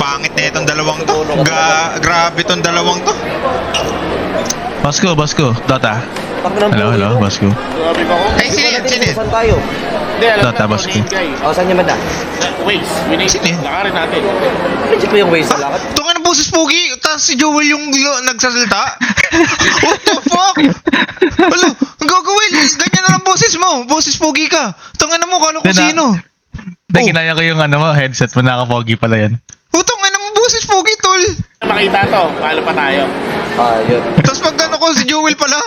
Pangit na itong dalawang to. Grabe itong dalawang to. Basko. Dota. Hello, Basko. Grabe ba ako? Ay, sino yan? Saan tayo? Hindi, alam Dota, na Basko. ito, guy. O, saan yung banda? Waze, winate. Lakarin natin. Medyo pa yung waste na lakad. Tunga ng boses Pogi, tapos si Joel yung nagsasalita. What the fuck? Alo, ang gagawin? Ganyan na lang boses mo. Boses Pogi ka. Tunga na mo, kala ko sino. Hindi, kinaya ko yung headset mo, naka-pogi pala yan. Tunga na mo, boses Pogi, tol. Makita to, paano pa tayo? Yun. Tapos pag gano'n ko, si Joel pala.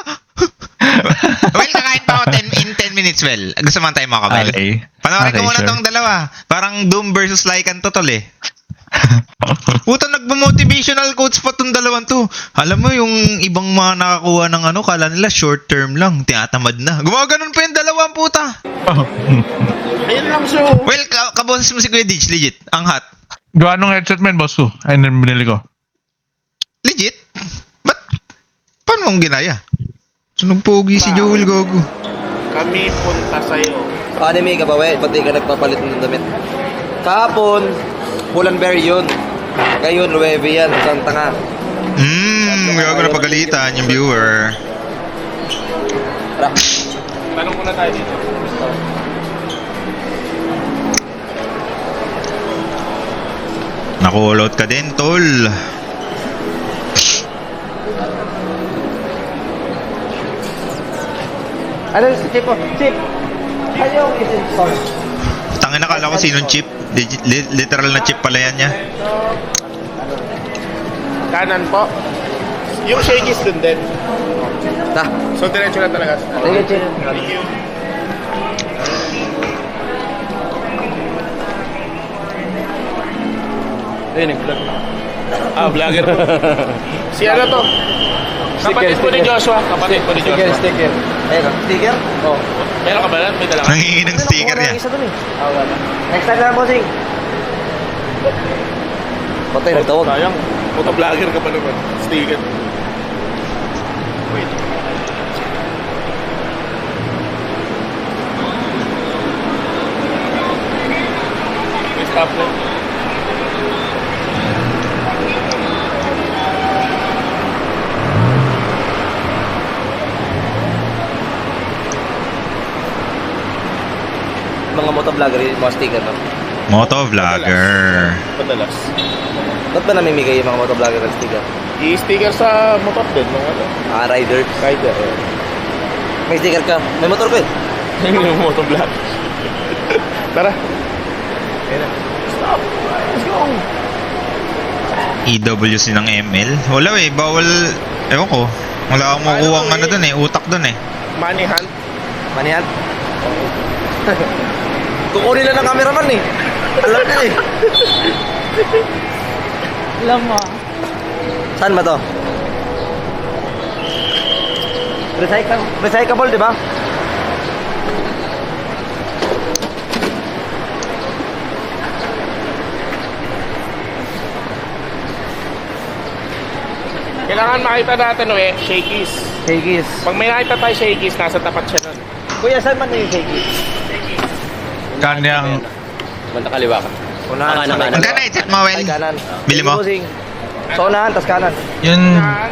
Well, kakain pa ako in 10 minutes, well. Gusto man tayo mga kabel. Okay. Panoorin ko Okay, muna sure. tong dalawa. Parang Doom versus Lycan to, tol eh. Puta, nagmo-motivational quotes pa tong dalawang to. Alam mo, yung ibang mga nakakuha ng kala nila short term lang. Tinatamad na. Gumaganon pa yung dalawang puta. Ayun lang siya. Well, kaboses mo si Kuya Dij, legit. Ang hot. Gawa nung headset man, Basko. Ayun na binili ko. Legit? Ba't? Paano mong ginaya? Sunong pogi si Joel, gogo. Kami punta sa'yo. Anime ka ba, we? Ba't di ka nagpapalit ng damit? Kahapon, Pull&Bear yun. Ngayon, Nueve yan. Isang tanga. Gago na pagalitan yung viewer. Tara. Tanong muna tayo dito. Naku-all out ka din, tol. Ano yung chip po? Chip! Ano yung isip? Sorry. Tangin na, kala ko sinong chip. Literal na chip pala yan niya. Kanan po. Yung shakies dun din. Ta. So, diretso na talaga. Sige, chip. Thank you. Ayun, nag-vlog. Vlogger po. Si ano to? Kapatid po ni Joshua. Kapatid po ni Joshua. Sticker. Ayun, sticker? Oo. Meron ka ba lang? May dala ka? Nangingi ng sticker yan. Isa dun eh. Wala. Next time na lang, bossing. Patay, nagtawag. Sayang. Puta vlogger ka pa naman. Sticker. Wait. May stop na. Mga motovlogger, yung mga sticker, no? Motovlogger. Madalas. Ba't ba namimigay yung mga motovlogger ng sticker? I-sticker sa motor din. Mga ano. Rider. Rider. May sticker ka. May motor ko eh. Hindi yung motovlog. Tara. Stop. Let's go. EWC ng ML. Wala eh, bawal. Ewan ko. Wala akong makuha ang ano dun eh, utak dun eh. Money hunt. Manihan? Kukunin lang ng cameraman eh. Alam na eh. Alam mo. Saan ba to? Recyclable, di ba? Kailangan makita natin shakies. Shakies. Pag may nakita tayo shakies, nasa tapat siya nun. Kuya, saan man yung shakies? Kanyang Banda kaliwa ka. Unahan, sa kanan. Magkano i-set mo, Well? Ay, kanan. Bili mo? Bossing. Sa unahan, tas kanan. yun,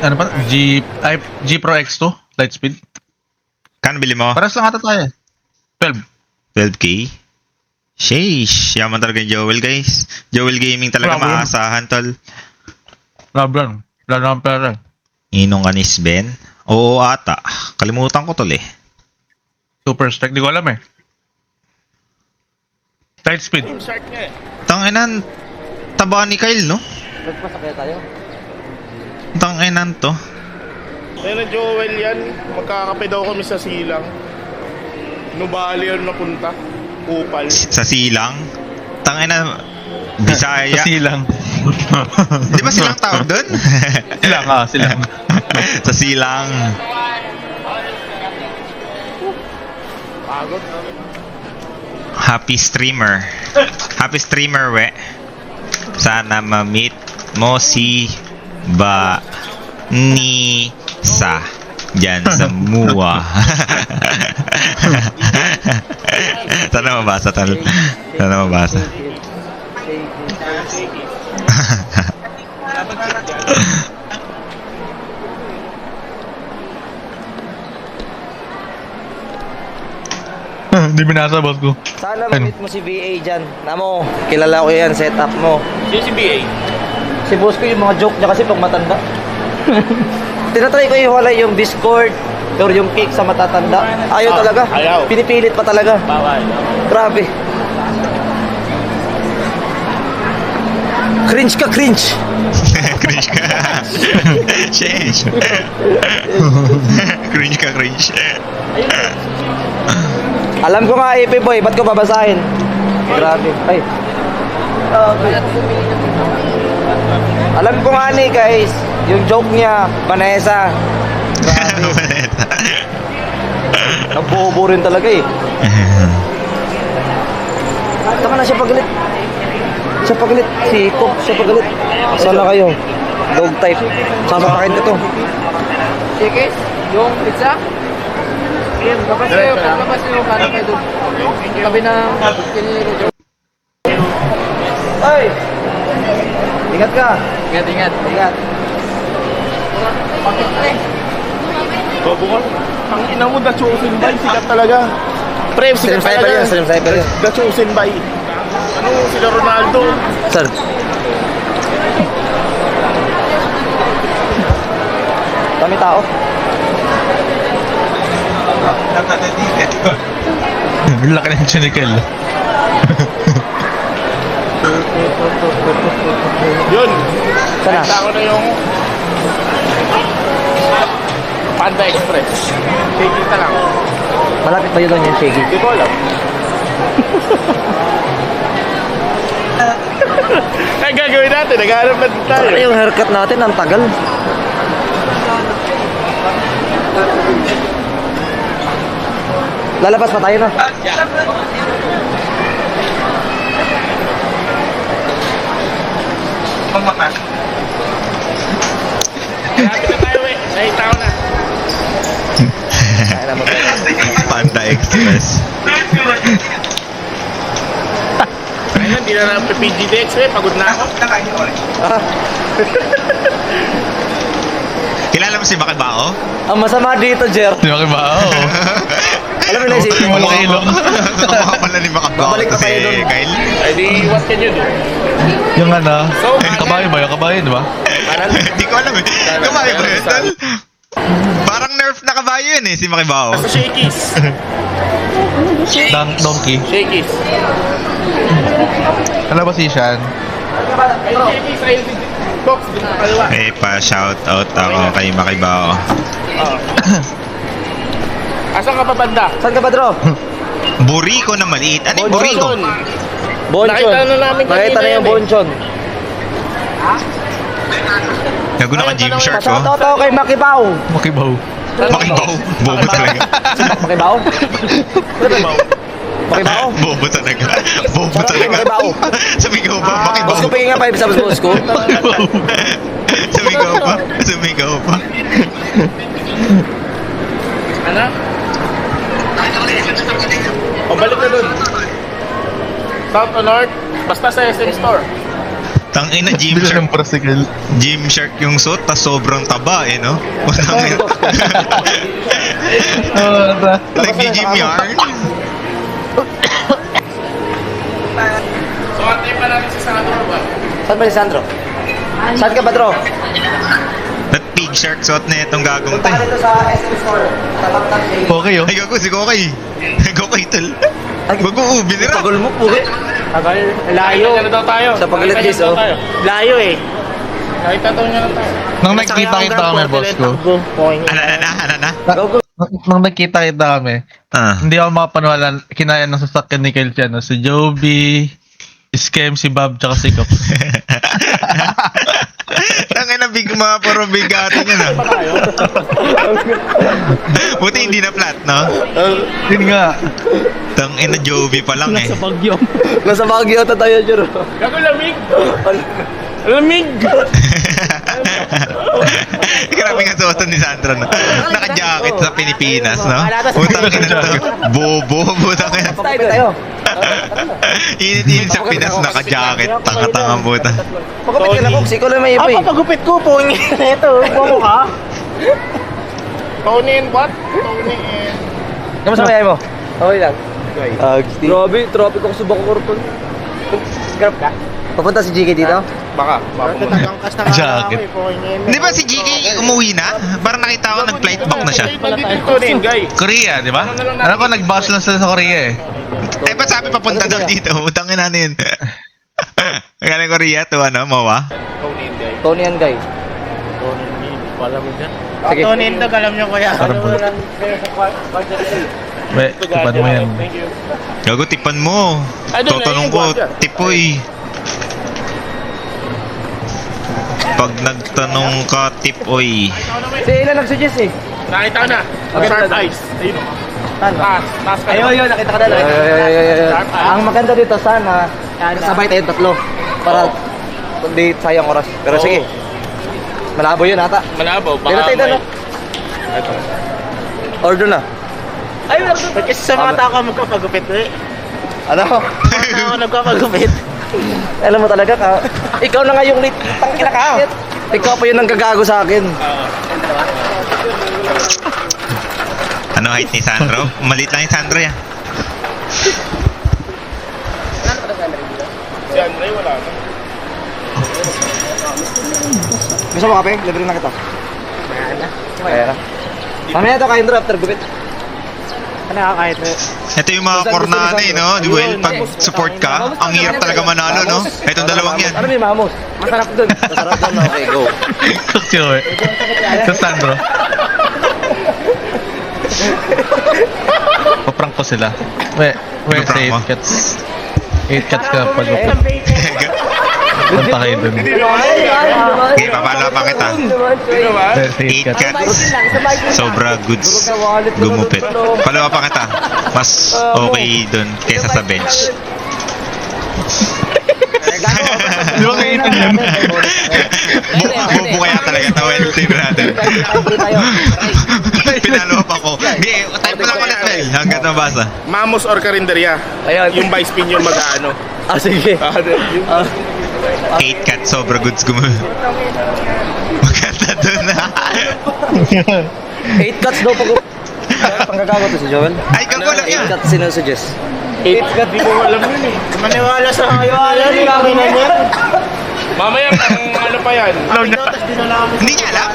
ano pa? G Pro X2, light speed. Kano bili mo? Paras lang ata tayo. 12. 12K? Sheesh. Yaman talaga yung Joel, guys. Joel Gaming talaga Grabe. maasahan, tol. Grabe yan. Wala naman pera. Inong kanis, Ben? Oo ata. Kalimutan ko, tol eh. Super stack, di ko alam eh. Light speed. Yung shark niya eh. Tanginan, taba ni Kyle, no? Nagpasakya tayo. Tanginan to. Ayun na Joel yan. Magkakape daw kami sa silang. Nubali yun napunta. Kupal. Sa silang. Tanginan, Bisaya. Silang. Di ba silang tawag doon? Silang, silang. Sa silang. Pagod. Happy streamer. Happy streamer, we. Sana ma-meet mo si Nisa dyan sa MUA. Sana mabasa, tal. Sana mabasa. Hindi binasa, boss ko. Sana ma-meet mo si VA dyan. Namo, kilala ko yan, setup mo. Sino si BA? Si boss ko yung mga joke niya kasi pag matanda. Tinatry ko iwalay yung Discord or yung kick sa matatanda. Ayaw talaga. ayaw. Pinipilit pa talaga. Bawal. Grabe. Cringe ka, cringe. Cringe ka. Sheesh. Cringe ka, cringe. Alam ko nga, AP boy, ba't ko babasahin? Grabe. Ay. Alam ko nga ni guys, yung joke niya, Vanessa. Grabe. Nabobo rin talaga eh. Tama na siya pagalit. Siya pagalit. Sikop, siya pagalit. Sana kayo. Dog type. Sasakain ko to. Sige, yung pizza. Kapag kayo, paano kayo doon? Tabi ng kiniliro. Ay! Ingat ka. Ingat, ingat. Ingat. Bobo ka. Ang ina mo, The Chosen By. Sikat talaga. Pre, Stream sikat sniper talaga. yun, stream sniper yun. The Chosen By. Ano, sila Ronaldo. Sir. Kami tao. Laki ng chinikel. Yun. Sana. Nakita ko na yung Panda Express. Sige ka lang. Malapit ba yun doon yung Shaggy? Hindi ko alam. Ay, gagawin natin. Naghahanap na din tayo. Ano yung haircut natin? Ang tagal. Lalabas pa tayo na. Malapit na tayo eh. Nakita ko na. Panda Express. Ayun, hindi na lang PGDX eh. Pagod na ako. Kilala mo si Bakibao? Ang masama dito, Jer. Di ba ba? Oo. Alam mo na isipin mo. Malaki ilong. Kamukha pala ni Bakibao Babalik to pa si tayo dun. Kyle. Ay di, what can you do? Yung ano, So, kabayo ba? Yung kabayo, di ba? Hindi ko alam eh. Kabayo ba yun, tol? Parang nerf na kabayo yun eh, si Bakibao. Sa Shakey's. Donkey. Shakey's. Ano ba si Shan? Shakey's ayun si Box. Dito sa kaliwa. Eh, pa-shoutout ako kay Bakibao. Asan ka pa banda? Saan ka ba, Dro? Buriko na maliit. Ano yung buriko? Bonchon. Bonchon. Nakita na namin kanina Nakita na yan yung eh. Bonchon. Gago na ka Gym Shark ko. Pasok to kay Makibaw. Makibaw. Bakibao. Bobo talaga. Makibaw? Makibaw? Bobo talaga. Bobo talaga. Bakibao. Sumigaw pa, Bakibao. Boss ko, pingin nga 5 subs, boss ko. Sumigaw pa. Sumigaw pa. Ano? O, balik na dun. South o North? Basta sa SM Store. Tangina Gym Bila Shark. ng tricycle. Gym Shark yung suit, tas sobrang taba eh, no? Tangina. Nag-gym yarn. So, antay pa natin si Sandro ba? Saan ba si Sandro? Saan ka ba, Dro? That pig shark suit na itong gagong to. Punta ka dito sa SM Store. Tapat ng Shaggy. Okay, oh. Ay, gago, si Kokay. Kokay, tol. Mag-uubi nila. Pagul mo, pugit. Layo. Kaya na daw tayo. Sa paglit Kaya na guys, daw oh. tayo. Layo eh. Nakita tayo niya lang tayo. Nang nagkita-kita kami, boss ko. Ano na? Go, go. Nang nagkita-kita kami, Ah. hindi ako makapaniwala, kinaya ng sasakyan ni Kyle Chan, si Joby, si Skem, si Bob, tsaka si Kop. Tangina, mga puro bigatin yun ah. Buti hindi na flat, no? Yun nga. Tangina, Joby pa lang eh. Nasa Baguio ata tayo, Jer. Gago lamig. Lamig. Grabe nga suotan ni Sandra, no? Naka-jacket sa Pilipinas, no? Putang ina to. Bobo, putang ina. Tayo. Init-init sa Pinas, naka-jacket. Tanga-tanga, puta. Pagkapit ka na, Pops. Ikaw lang may ipoy. Pagupit ko po. Ito, bomo ka. Tony and what? Tony and... Kamusta kaya mo? Okay lang. Grabe, traffic ako sa Bacoor tol. Grab ka? Papunta si GK dito? Baka. Nagkangkas na Jacket. Di ba si GK umuwi na? Parang nakita ko nag-flight back na siya. Nandito din, guy. Korea, di ba? Alam ko, nag-bus lang sila sa Korea eh. Eh, ba't sabi papunta daw dito? Utangin na yun. Galing Korea to ano, Mawa? Tony and Guy. Sige. Tony Indog, alam niyo kuya. Sarap po. Be, tipan mo yan. Gago, tipan mo. Totanong ko, tipoy. Pag nagtanong ka, tipoy. Si Ilan nag-suggest eh. Nakita ko na. Sharp eyes. Ayun. Taas kayo. Ayun, nakita ka na. Ang maganda dito sana, sabay tayong tatlo. Para hindi sayang oras. Pero sige. Malabo yun ata. Malabo. Dito tayo na. Ito. Order na. Ay, kasi sa mga tao ka magpapagupit eh. Ano? Mga tao nagpapagupit. Alam mo talaga ka. Ikaw na nga yung late. Tangkina ka. Ikaw pa yun ang gagago sa akin. Ano height ni Sandro? Maliit lang yung Sandro yan. Si Andre, wala na. Gusto mo kape? Libre na kita. Kaya na. Mamaya ito kain after gupit. Ano kahit Ito yung mga kornada eh, no? Duel, pag support ka, ang hirap talaga manalo, no? Itong dalawang yan. Ano may mamos? Masarap dun. Masarap dun. Okay, go. Kuksyo eh. Sa Sandro. Paprank ko sila. We, Ano prank mo? 8 cats. 8 cats ka pag punta kayo dun. Okay, papalo pa kita. 8 cats. Sobra goods. Gumupit. Palawa pa kita. Mas okay dun kesa sa bench. Di ba kayo ipin yun? Bubo kaya talaga tawel. Tingnan natin. Pinalo pa ko. Hindi, type mo lang ulit, Mel. Hanggat mabasa. Mamos or Carinderia. Ayan. Yung vice pin yung mag-ano. Ah, sige. Yung 8 cats, sobra goods gumupit. Maganda dun na. 8 cuts daw pag... Panggagago to si Joel. Ay, kagulang 8 yan. cuts sinusuggest. 8 ka, di ko alam yun eh. maniwala sa maniwala ni kami na niya. Mamaya, ang ano pa yan. Alam niya. Hindi niya alam.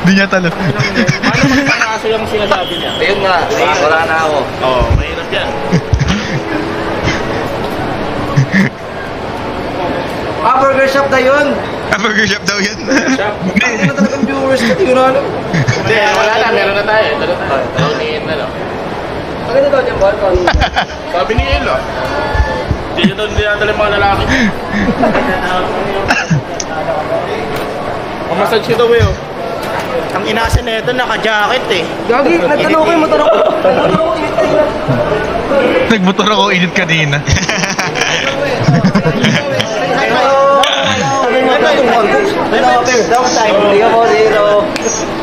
Hindi niya talo. Paano magpanaso yung sinasabi niya? Ayun nga, wala na ako. Oo, mahirap yan. Ah, burger shop na yun. Burger shop daw yun. Hindi na talagang viewers ko, hindi ko na alam. Hindi, wala na, meron na tayo. Dalo tayo. Tawniin na lang. Maganda daw dyan, Bon. Sabi ni Elo. Hindi nyo doon dinadala yung mga lalaki. Mamasage ito, Will. Ang inasa na ito, naka-jacket eh. Gagi, nagtanong ko yung motor ako. Nagmotor ako init kanina. Hindi ka mo, zero.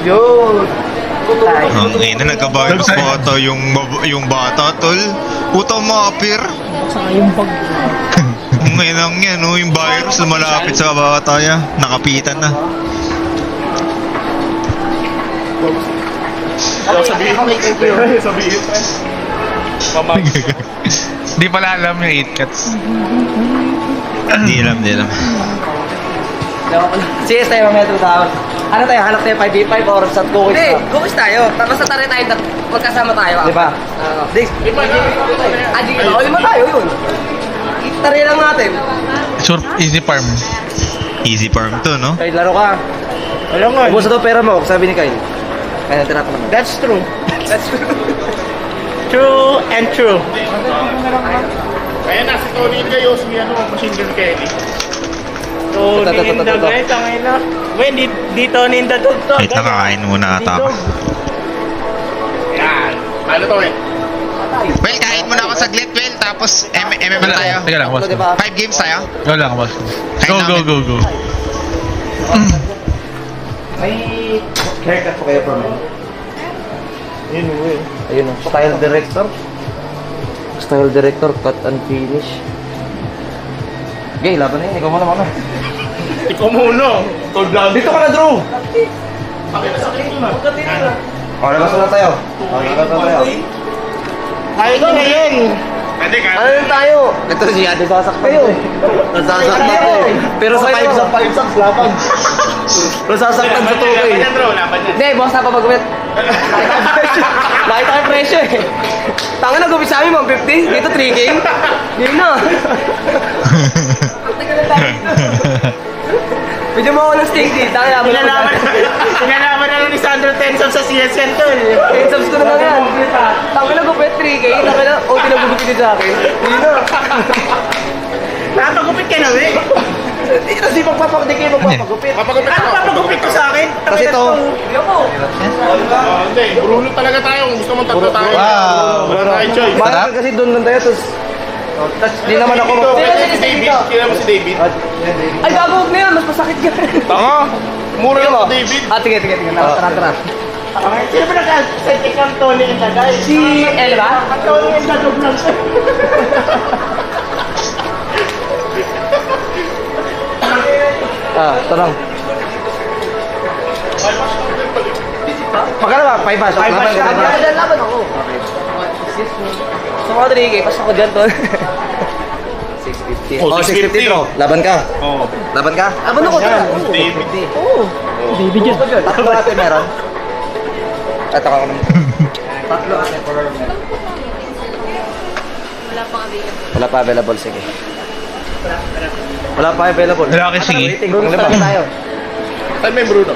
Yun. Ang ina, nagka-virus photo yung bata, tol. Puta mapir. Ang inang yan, no? Yung virus lumalapit sa bata ya. Nakapitan na. Sabihin mo. Sabihin mo. Mamag. Hindi pala alam yung 8 cats. Hindi alam, hindi alam. CS tayo mamaya 2,000. Ano tayo, hanap tayo 5v5 or sa cookies Hindi, na? gumis tayo. Tapos sa tayo tayo, magkasama tayo. Di ba? Di, Lima tayo yun. Tari lang natin. Sure, easy farm. Easy farm to, no? Kyle, laro ka. Wala nga. Ubus na daw pera mo, sabi ni Kyle. Kaya tinatanong mo. That's true. That's true. True and true. Kaya na, si Tony kayo, si ano, Machine Gun Kelly. Tony Indog eh, tangin na. Wait, di Tony Indog to. Wait, nakakain muna ata ako. Yan. Ano to eh? Well, kain muna ako saglit, Well. Tapos, MM na tayo. Teka lang, boss. 5 games tayo. Go lang, boss. Kain Go, namin. go. May haircut po kayo for me. Yun eh. Ayun o, style director. Style director, cut and finish. Okay, laban na yun. Ikaw muna. Ikaw muna. Told lang. Dito ka na, Drew! Sakit na sakit mo na. O, labas na tayo. O, labas na tayo. Kaya ko na yan. Ano yun tayo? Ito siya, nasasaktan kayo. Nasasaktan Kayo. ko eh. Pero sa Okay 5 lang. 5 laban. Nasasaktan sa tuko eh. Hindi, boss na papagupit. Nakita ko yung presyo eh. Tanga na, gupit sa amin, 150. Dito, 3K. Yun na. Bigyan mo ako ng steak dito. Tanga na, Pinalaman na lang ni Sandro Tensov sa CSN tol. 10 subs ko na lang yan. Tanga na, gupit 3K. Tanga na, o pinagugupit sa akin. Yun na. Napagupit ka na, eh. Hindi kasi magpapagupit, magpapagupit. Papagupit Ano ako. papagupit ko sa akin? Kasi ito, Hindi ako. Hindi, Bruno talaga tayo. Kung gusto mong tatlo tayo. Wow. Wala tayo choice. mahal kasi doon lang tayo. Tapos di naman ako Ito, Sino si David. Kila mo si David. Ay, gago, huwag na yan. Mas masakit ka. Tanga. Mura lang si David. Ah, sige. Tara. Sino ba nag-send ikaw Tony and Lagay? Si El ba? Tony and Lagay lang siya. tanong. Magkano ba? 5 ba? So, laban ka ba? Laban ako. Sa mga 3K, pasok ko dyan, tol. 650. Oh, 650 bro. Laban ka. Oo. Laban ka. Laban ako, tol. David. Tatlo natin meron. At ako naman. Tatlo natin for meron. Wala pa available, sige. Wala pa available. Wala kasi sige. Waiting, Bruno lima. talaga tayo. Saan may Bruno?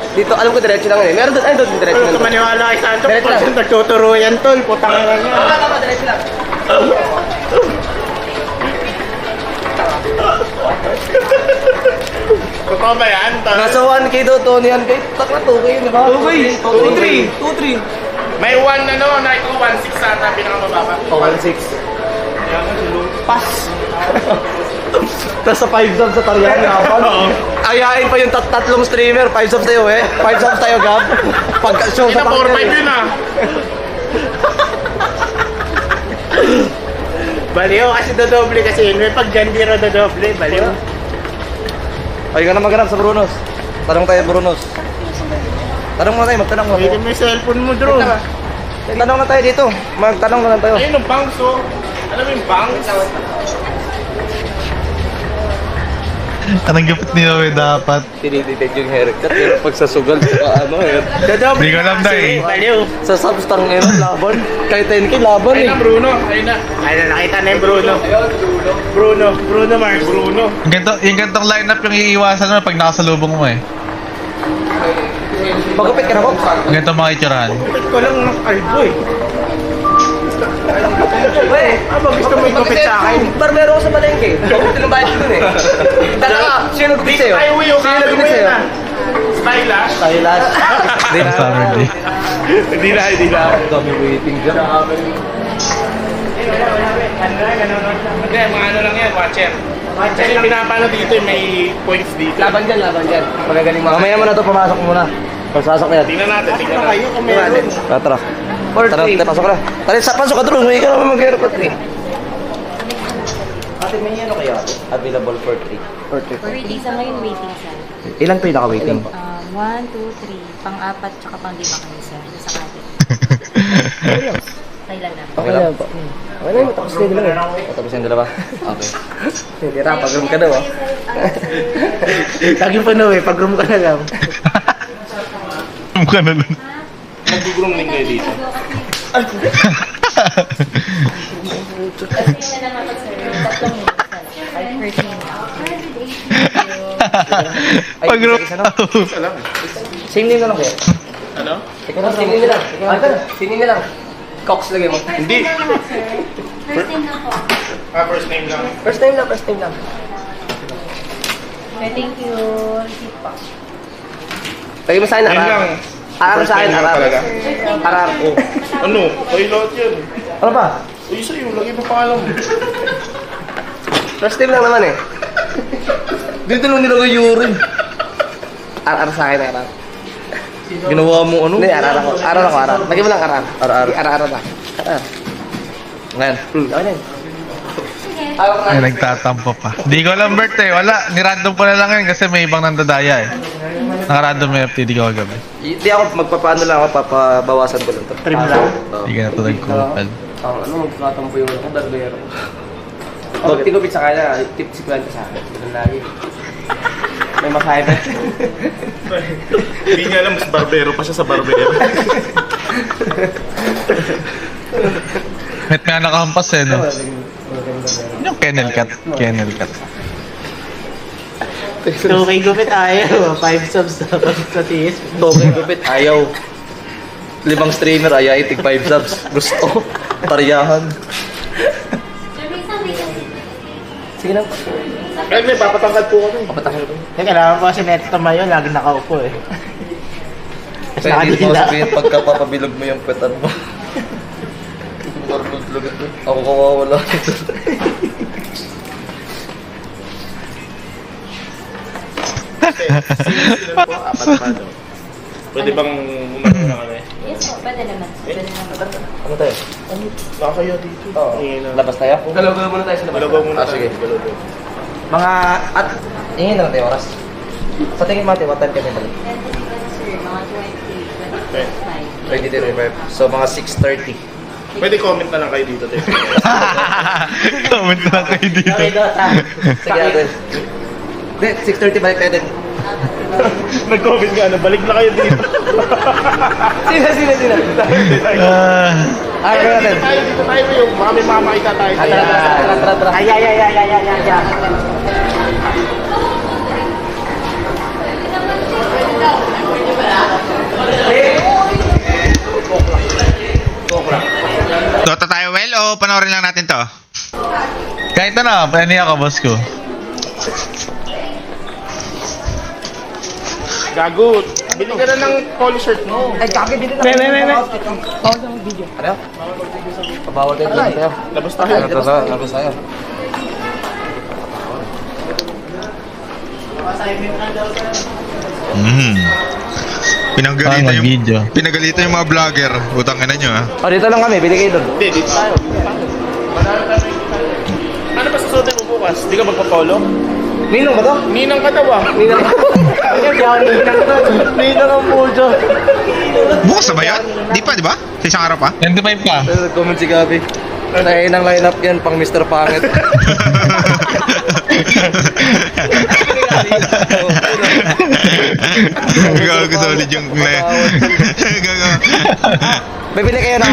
Dito, alam ko diretso lang eh. Meron doon, ay doon, diretso Huwag lang. ka maniwala kay Sandro. Diretso lang. Pag nagtuturo yan tol, putang ina niya. Tama, diretso lang. Totoo ba yan? Nasa 1K daw, Tony. 1K. Takla 2K, di ba? 2K. 2-3. May 1 ano, nakita ko 1.6 ata pinakamababa. Oh, 1.6. Pas. Tapos sa 5 subs sa Tarihan naman. Ayain pa yung tatlong streamer. 5 subs tayo eh. 5 subs tayo, Gab. Pagka-show Hindi sa na 4.5 yun ah. Baliw kasi dodoble kasi yun. May pag Jandiro dodoble, baliw. Ay, ka na maghanap sa Brunos. Tanong tayo, Brunos. Tanong muna tayo, magtanong muna tayo. Pwede mo yung cellphone mo, Drew. Tanong na tayo dito. Magtanong na lang tayo. Ayun yung bangs oh. Alam mo yung bangs? Anong gupit nila eh, dapat? Tinititake yung haircut. Pero pag sa sugal, ano eh. Dodoble. Hindi ko alam na eh. Baliw. Sa subs tang laban. Kahit 10K, laban Ayun eh. na Bruno. Ayun na. Ay, nakita na yung Bruno. Bruno Mars. Bruno. Yung gantong lineup yung iiwasan mo pag nakasalubong mo eh. Magupit ka na, Bob. Yung gantong mga itsurahan. Kapit ko lang ng kalbo eh. Weh, Ano ba gusto mo ikupit sa akin? barbero ko sa palengke. Gupit ng bayad ko dun eh. Dalawa, sino nagupit sa'yo? Ay, uwi yung Sino kami nagupit mo sa'yo? yun ah. Stylash. Tayo last. Hindi na. Saturday. Hindi na. Dami waiting dyan. Hindi, mga ano lang yan, watcher. Kasi pinapano dito may points dito. Laban dyan. Magagaling mga. Mamaya mo na to, pumasok muna. Pasasok na yan. Tingnan natin. Tara. Tara, pasok na. Tara, pasok ka doon. Hindi ka naman mag-airpot eh. Ate, may ano kaya? Available for 3. For 3. Waiting sa ngayon, waiting sa. Ilan pa yung naka-waiting? 1, 2, 3. Pang-apat, tsaka pang-5 kami sir. Sa kapit. Thailand na. Okay lang. Okay lang, tapos na yung dalawa. Tapos yung dalawa? Okay. Tira, pag-room ka daw ah. Lagi pa no eh, pag-room ka na lang. Mukha na lang. Nag-grooming kayo dito. Kasi yun na naman sir. 3 minutes na lang. 5 minutes. Pag Same name na lang kaya. Ano? Ikaw na, same name na lang. Same name na lang. Cox lagay mo. Hindi. First time na po. First name lang. First time lang. Okay, thank you. Receipt po. Lagay mo sa akin, Ayun lang. Arar sa akin, First name lang arar. talaga. Arar. Oh. Ano? Kayo lahat yan. Ano ba? Uy, sa'yo. Lagi pa pangalan mo. First time lang naman eh. Dito lang nilagay urine. Arar sa akin, arar. Ginawa mo ano? Hindi, arar ako. Arar. Lagay mo lang arar. Arar. Arar lang. Arar. Ngayon. Okay na yun. Ay, nagtatampo pa. Di ko alam, Bert eh. Wala. Nirandom ko na lang yun kasi may ibang nandadaya eh. Naka-random FTD ko kagabi. Hindi ako magpapaano lang ako, papabawasan ko lang to. Trim lang. Hindi ka na ito nagkupal. Ano, magkatampo yung ako, barbero. Pag tigupit sa kanya, tip 50 sa akin. Ganun lagi. May masahe pa. Hindi niya alam, mas barbero pa siya sa barbero. Met nga nakahampas eh, no? Yung kennel cat. Kennel cat. So, kay Gupit ayaw. 5 subs dapat sa TS. Tokay gupit, ayaw. 5 streamer, ayaw, itig 5 subs. Gusto. Pariyahan. Sige lang. Kaya may papatangkad po kami. Kapatangin ko. Kaya kailangan ko kasi neto tumayo, lagi nakaupo eh. Tapos Kaya hindi mo nakadila. sabihin pagka papabilog mo yung petan mo. Ako kawawala nito. Sila po, apat pa daw. Pwede bang umano na kami? Yes po, pwede naman. Pwede naman. Ano tayo? Nakakaya dito. Oo. Ingin na. Labas tayo? Galaw-galaw muna tayo sa labas. Galabaw muna Ah, tayo. sige. Galabaw. Mga at ingin na tayo oras. Sa tingin mo what time kami balik? Pwede naman, sir. Mga 20, 25. Ready to revive. So mga 6:30. Pwede comment na lang kayo dito, Teo. Comment na kayo dito. Okay, Dota. Sige natin. Hindi, 6:30 balik tayo din. Nag-comment nga na, balik na kayo dito. Sino. Ah, Ano natin? Dito tayo yung baka may makakita tayo. Tara. Ay. Dota tayo, well, o panoorin lang natin to? kahit na, paniya ka, boss ko. Gago, bili ka na ng polo shirt mo. Ay, kaki din na. May. Ano? Pabawal tayo dito tayo. Labas tayo. Labas tayo. Pinagalitan Parang mag-video. Pinagalitan yung mga vlogger. Utang ina nyo, ha? Oh, dito lang kami. Bili kayo doon. Hindi, dito tayo. Ano ba susuotin mo bukas? Di ka magpa-polo? Ninong ba to? Ninang ka daw ah. Ninong. Ninong ang pujo. Bukas na ba yan? Di pa, di ba? Sa isang araw pa? 25 pa. Nag-comment si Gabi. Nahin ang lineup yan pang Mr. Pangit. Gago, solid yung Gago. Bibili kayo na.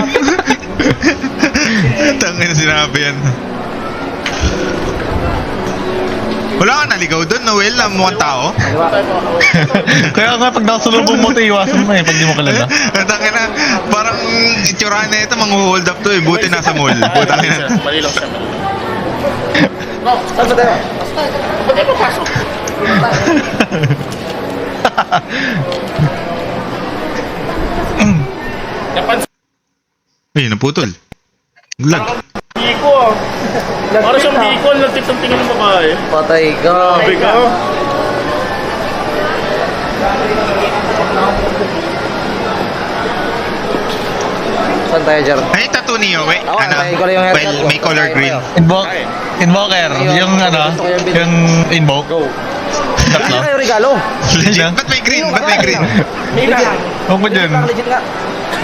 Tangin na sinabi yan. Wala ka naligaw doon, Noel, na mukhang tao. Kaya nga pag nakasulubong mo ito, iwasan mo eh, pag di mo kilala. Tangin na, parang itsurahan na ito, mang-hold up to eh. Buti nasa mall. Putang ina. Mali lang siya. Saan ba tayo? Ba't tayo papasok? Napansin Ay, naputol. Lag. ko ah. Para siyang bicol, nagtitong tingin ng babae. Patay ka. Sabi ka. Saan tayo, Jer? Ay, tattoo niyo, we. Ako, Ano? tayo ko lang yung haircut Well, ko. may color green. Invoker, yung ano, yung invoke. Tatlo. Ano kayo regalo? Legit? Ba't may green? Ba't may green? Huwag mo dyan. Legit nga.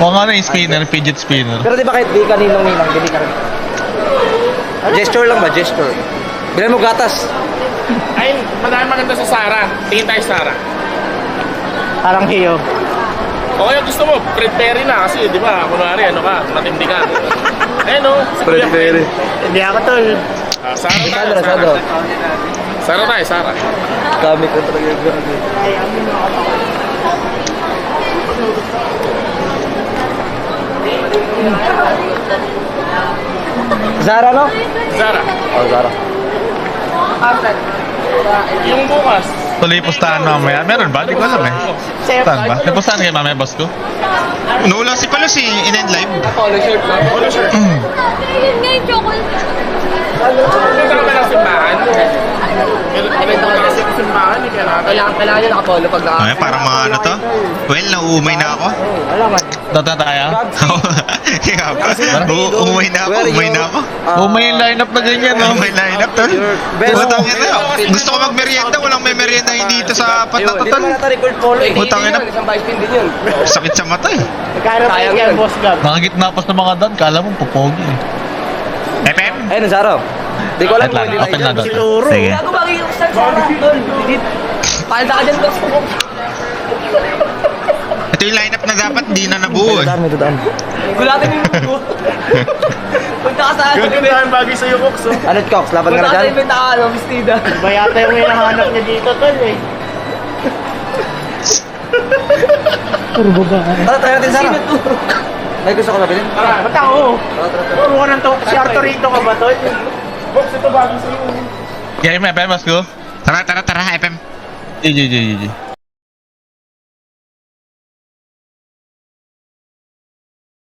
O nga na yung spinner, fidget spinner. Pero di ba kahit di ka ninong-ninang, bili ka rin. Gesture lang ba? Gesture. Bilan mo gatas. Ay, madami maganda sa Sara. Tingin tayo sa Sara. Parang hiyo. O kaya gusto mo, Fred Perry na kasi, di ba? Kunwari, ano ka, matindi ka. Ayun o. Fred Perry. Hindi ako tol. Sara tayo, Sandra, Sara. Sandra. Sara tayo, Sara. Kami ko talaga yung gabi. Zara, no? Sara. Oh, Zara. Yung bukas. Tuloy pustahan mamaya. Meron ba? Di ko alam eh. Saan ba? May pustahan kayo mamaya, boss ko? Nuulang si Palos eh, in-end live. Polo shirt lang. Polo shirt. Yun nga yung chocolate. Punta ka ba ng simbahan? Punta ka kasi ng simbahan, eh, kaya nakakaya. Kailangan nyo nakapolo pag Ay, parang mga ano to? Well, nauumay na ako. Wala man. Dota tayo? Umuwi na ako. May lineup na ganyan, no? May lineup, tol. Putang ina. Gusto ko magmerienda, walang may merienda hindi dito sa apat na to, tol. record polo. Putang ina. Isang vice pin din yun. Sakit sa mata eh. Nagkano pa Sayang yan, yun. Boss Gab? Mga gitna pa sa mga dan, kala mo pupogi eh. FM? Ayun, Zaro. Di ko alam Wait lang, kung hindi open lang tayo. Dota. Luro. Sige. Ako makikita sa Sarah, tol. Palda ka dyan, tol. Ito yung lineup na dapat di na nabuo eh. May dudaan. Gulatin mo yung mundo. Punta ka sa ano. Ganun na ang bagay sa'yo, Cox. Oh. Ano, Cox? Laban ka Punta na ka sa dyan? event na ano, Mistida. Iba yata yung hinahanap niya dito, tol eh. Tara, tayo natin, Zaro. May gusto ko mabilin? Tara, ba't ako? Puro ka ng to. Si Arturito ka ba, tol? Cox, ito bagay sa'yo. Game FM, let's go. Tara, FM. GG.